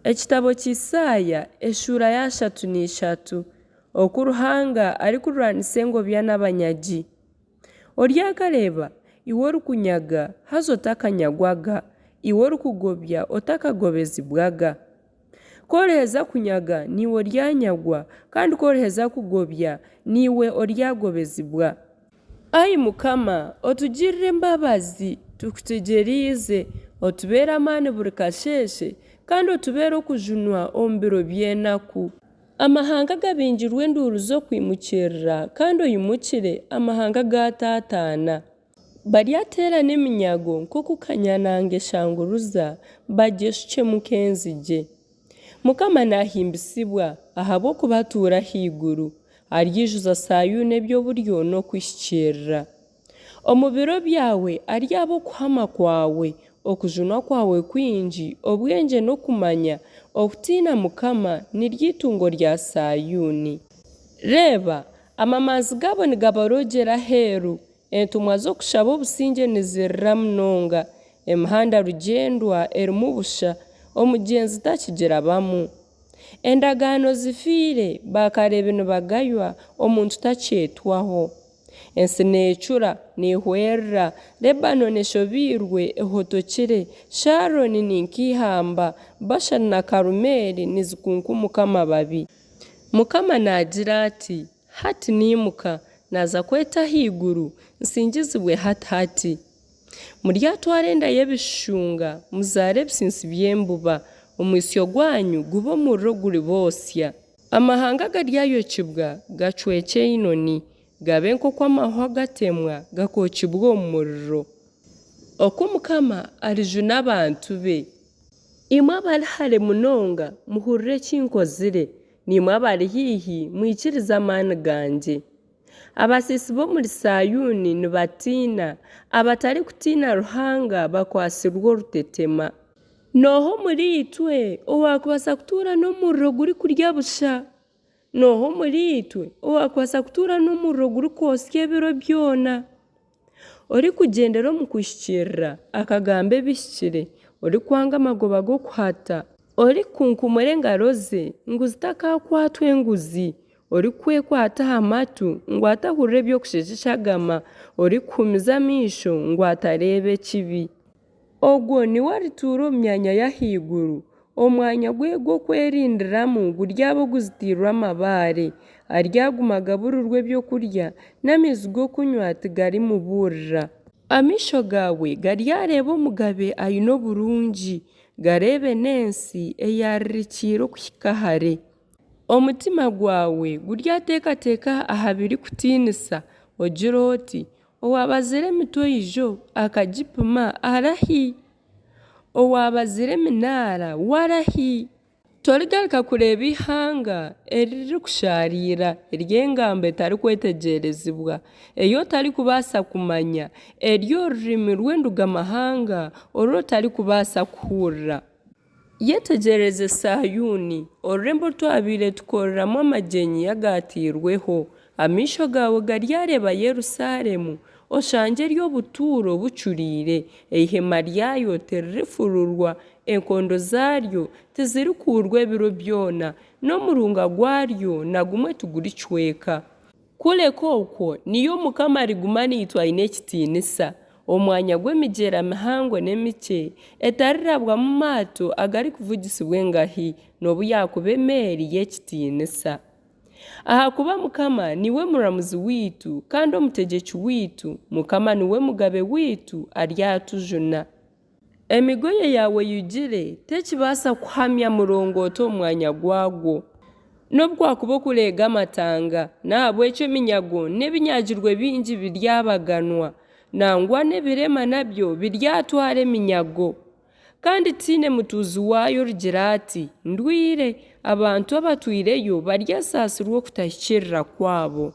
Ekitabo ky'Isaaya eshura ya 33 okuruhanga arikurwanisa engobya n'abanyagi. Oryakareba iwe orukunyaga haza otakanyagwaga, iwe orukugobya otakagobezibwaga. Koroheza kunyaga niwe oryanyagwa kandi koroheza kugobya niwe oryagobezibwa. Ai Mukama otugirire embabazi tukutegeriize otubere amaani buri kasheshe kandi otubere okujunwa omu biro by'enaku. Amahanga gabingirwe enduuru z'okwimukirira kandi oyimukire amahanga gatatana. Baryateerana eminyago nk'okukanyananga eshanguruza bagyeshukemu nk'enzige. Mukama nahimbisibwa ahabw'okuba atuura ahaiguru, aryijuza Sayuuni eby'oburyo n'okwishikirira. Omu biro byawe aryaba okuhama kwawe, okujunwa kwawe kwingi, obwengye n'okumanya, okutiina Mukama niryitungo rya Sayuuni. Reeba, amamazi gabo nigabarogyera aheeru, entumwa z'okushaba obusinge nizirira munonga, emihanda rugyendwa erimu busha, omugyenzi takigirabamu. Endagaano zifiire, bakareebe nibagaywa, omuntu takyetwaho. Ensi neecura, nehwerera, Lebanoni eshobiirwe ehotokire, Sharoni ninkihamba, Bashani na Karumeli nizikunkumuka amababi. Mukama nagira ati, hati nimuka, naza kweta ahaiguru, nsingizibwe hati. Muryatwara enda y'ebishunga, muzaare ebisinsi by'embuba, omwisyo gwanyu gube omuriro guri boosya. Amahanga garyayokibwa gacwekye inoni, gabe nk'oku amahwa gatemwa gakokibwa omu muriro. Oku Mukama arijuna abantu be. Imwe abari hare munonga muhurire ekinkozire, nimwe abari hiihi mwikirize amaani gangye. Abasiisi b'omuri Sayuuni nibatiina, abatari kutiina Ruhanga bakwasirwe orutetema. Noho muri itwe owakubaasa kutuura n'omuriro guri kurya busha? Noho muri itwe owakubaasa kutuura n'omuriro guri kwosya ebiro byona? Orikugyendera omu kwishikirira akagamba ebihikire, orikwanga amagoba g'okuhata, orikunkumura engaro ze ngu zitakakwatwa enguzi, orikwekwata aha matu ngu atahurira eby'okushesheshagama, orikuhumiza amaisho ngu atareeba ekibi. Ogwo niwe arituura omu myanya y'ahaiguru, omwanya gwe gw'okwerindiramu guryaba oguzitiirwe amabaare, aryaguma agaburirwe ebyokurya n'amaizi g'okunywa tigarimubuurira. Amaisho gawe garyareeba omugabe aine oburungi, gareebe n'ensi eyaririkiire okuhika hare. Omutima gwawe guryateekateeka aha birikutiinisa, ogire oti, owabazire emitwe ijo akagipima arahi? Owabazire eminaara warahi? Torigaruka kureeba ihanga eririkushariira ery'engambo etarikwetegerezibwa, eyo otarikubaasa kumanya, ery'orurimi rw'endugamahanga oru otarikubaasa kuhurira. Yetegereze Sayuuni, orurembo twabaire tukoreramu amagyenyi yagatiirweho. Amaisho gawe garyareeba Yerusaalemu, oshange ery'obutuuro bucuriire, ihema ryayo tiririfururwa, enkondo zaryo tizirikuurwa ebiro byona, n'omurunga gwaryo nagumwe tiguricweka. Kureka okwo niyo Mukama ariguma niitwe aine ekitiinisa, omwanya gw'emigyera mihango n'emikye, etarirabwamu maato agarikuvugisibwa engahi, n'obu yakuba emeeri y'ekitiinisa. Ahakuba Mukama niwe muramuzi wiitu kandi omutegyeki wiitu, Mukama niwe mugabe wiitu aryatujuna. Emigoye yawe yugire tekibaasa kuhamya murongoota omu mwanya gwagwo. N'obwakuba okureega amatanga, nahabw'ekyo eminyago n'ebinyagirwe bingi biryabaganwa, nangwa n'ebirema nabyo biryatwara eminyago. Kandi tiine mutuuzi waayo rugira ati, ndwire, abantu abatwireyo baryasaasirwa okutahikirira kwabo.